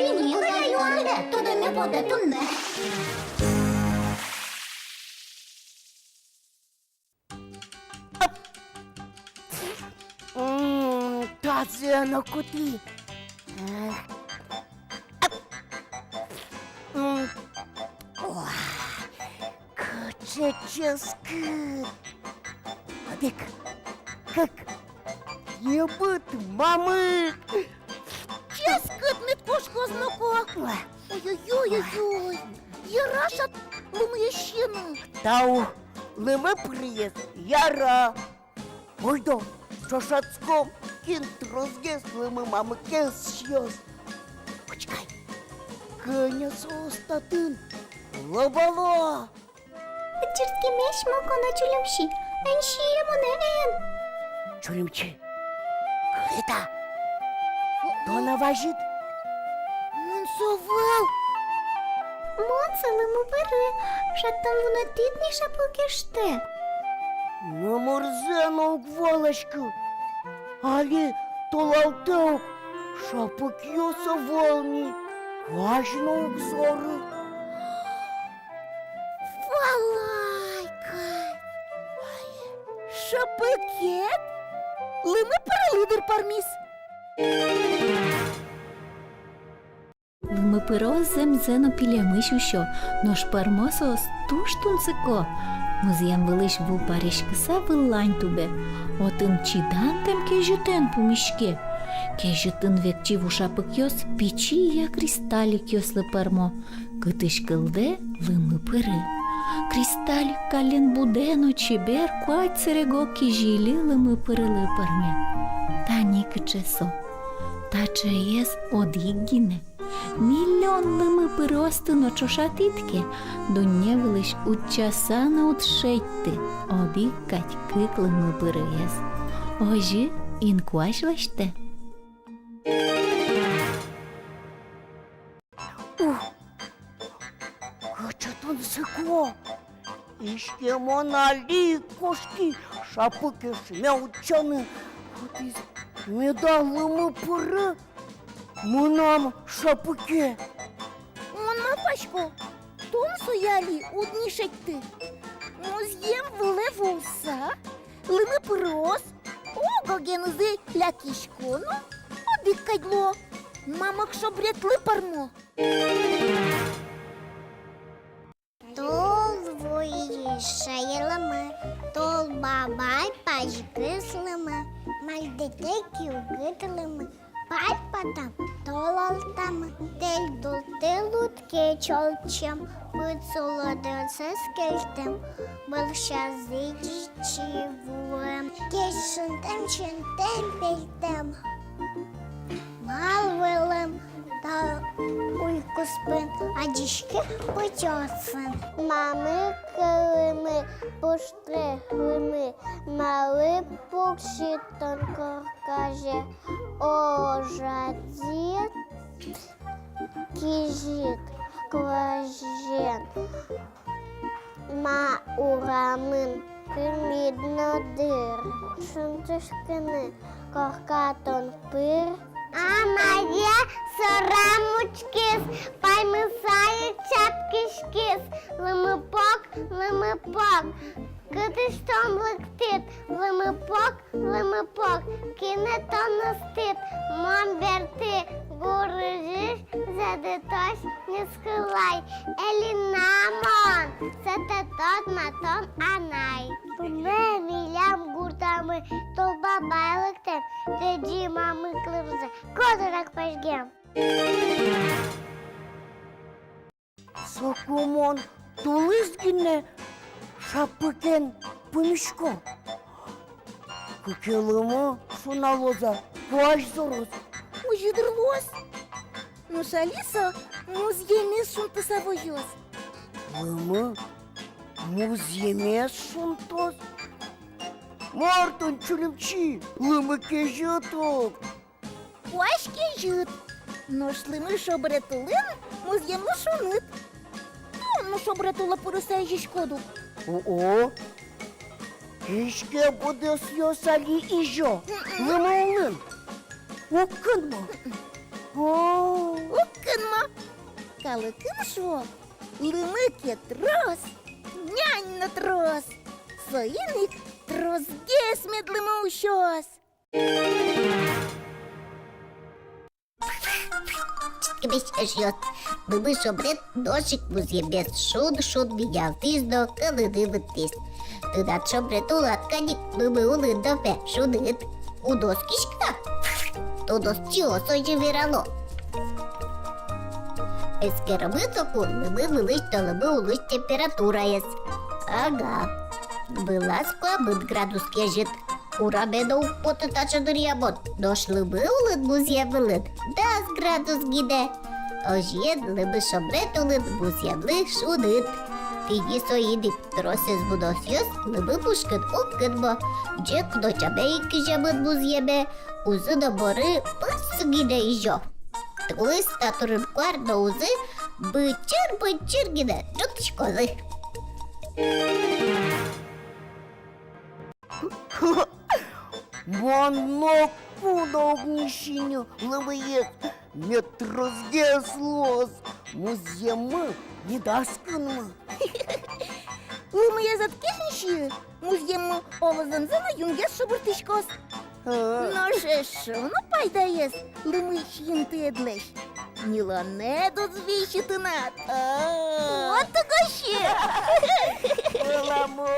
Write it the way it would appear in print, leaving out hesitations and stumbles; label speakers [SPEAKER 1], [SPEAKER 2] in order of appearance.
[SPEAKER 1] Linjilla juonne, todemme vuote tunne.
[SPEAKER 2] Taze на куті. Кычеческы. Адек, как ебут мамы.
[SPEAKER 1] Ческат кошко знако. Ой-ой-ой-ой. Яраша лум'ящину.
[SPEAKER 2] Тау, лиме приєс, яра. Ойдо, шошацком, кінт розгеслими мами кес щось. Почекай. Кеня состатын. Лобало.
[SPEAKER 1] Чертки меш мокона чулюмші. Еншіємо не ен.
[SPEAKER 2] Чулімчі. Крита. То наважить.
[SPEAKER 1] Монсовал. Моцали му бери. Шаттан воно тітніша поки ште.
[SPEAKER 2] Ну, морзену волочку. Али толалтау. Шапок йоса волні. Важно взору.
[SPEAKER 1] Валайка. Шапакет. Лими перелидер парміс.
[SPEAKER 3] Лмипиро земзено пілямишу що, нож пармосо стуштунцико. Музєм вилиш ву парішкиса вилань тубе. Отын чидантем кежетен помішке. Кежетын векчі ву шапик йос пічі я кристалік йос липермо. Китиш килде лимипири. Кристалік калін будено чебер куать серего кежілі лимипири липерме. Та ніки чесо. Та чеєс одіггіне. Мільйон лимипири остино чошатитке. Дунє вилиш учасана утшетти. Одікать кик лимипири єс. Ожі інкуаш леште.
[SPEAKER 2] Качатун сико. Ішке моналі кошки. Шапики шмяучани. От із медалими пори. Мунам шапики.
[SPEAKER 1] Он мапашко. Том соялі одні шетти. Музєм влевуса. Лими прос. Ого гензи лякішкону. Обіккайдло. Мамак шобрят липармо.
[SPEAKER 4] Тол вуїшаєлами, тол бабай пачкислими, мальдетеки угитлими, пальпатам, толалтами, тель дултилутки чолчем, пицулодилце скельтем, большазичивуем, кешентем чентем пельтем, малвилем, та уйкуспин, а дішки потьоцин. Мами килими, поштриглими, мали пукші тонко каже, ожадіт, кіжіт, кважен, маурамин, киміднодир, шунтишкини, коркатон пир, а моє сорамочкис, паймисає чапкишкис, лимипок, китиштом лектит, лимипок, кинетон настит, мом верти, гурижиш, задитось не схилай, елінамон, сататот матон анай. Туне мілям гуртами, толба байлектем, тоді мами кливзе, козирак пажгем.
[SPEAKER 2] Сокумон тулизгіне шапикен помішко. Кукелимо шуналоза, куаш зороз.
[SPEAKER 1] Ужидрлос. Ну шаліса музємі шунтисавойос.
[SPEAKER 2] Лими музєме шунтоз. Мартон чулімчі, лими кежеток.
[SPEAKER 1] Куашки жит. Ну шлими шобретулин, музємну шунит. Ну шобретула порусай шкоду.
[SPEAKER 2] О-о. Ішке буде сйосалі іжо. Лими олин. Окинмо. О.
[SPEAKER 1] Окин каликим лимики трос, нянь на трос, соїник трос медлимо щось.
[SPEAKER 4] Кибись жьот, быбы шобрет, дошик музье без шуд видял тис до калыды вытис. Тыда шобрет улатканик, быбы улы допе шудыт. У доскишка, то дос чио сойже верало. Эскерабы сокун, быбы вылыш, то лыбы улыш температура есть. Ага, была сква быт градус кежит. Ура бедо потытача дырябот. Дошли бы улыт бузья вылыт. 10 градус гиде. Ожьед лыбы шобрет улыт бузья влых шудыт. Тиги соиди тросес будосьёс лыбы пушкыт оккытбо. Джек до чабей кижабыт бузьебе. Узы до боры пыс гиде ижо. Тулы статурын квар до узы бычыр гиде чуточкозы.
[SPEAKER 2] Манок подобнішіння лавиє метрозге слоз. Музєма відасканма.
[SPEAKER 1] Лимия заткішніші, муз'єму овозензена юнгес шобуртишкос. Ну же шо, ну пайдаєс, лимищін ти едлеш. Ніла не дозвіщити над. От того ще.
[SPEAKER 2] Ламо.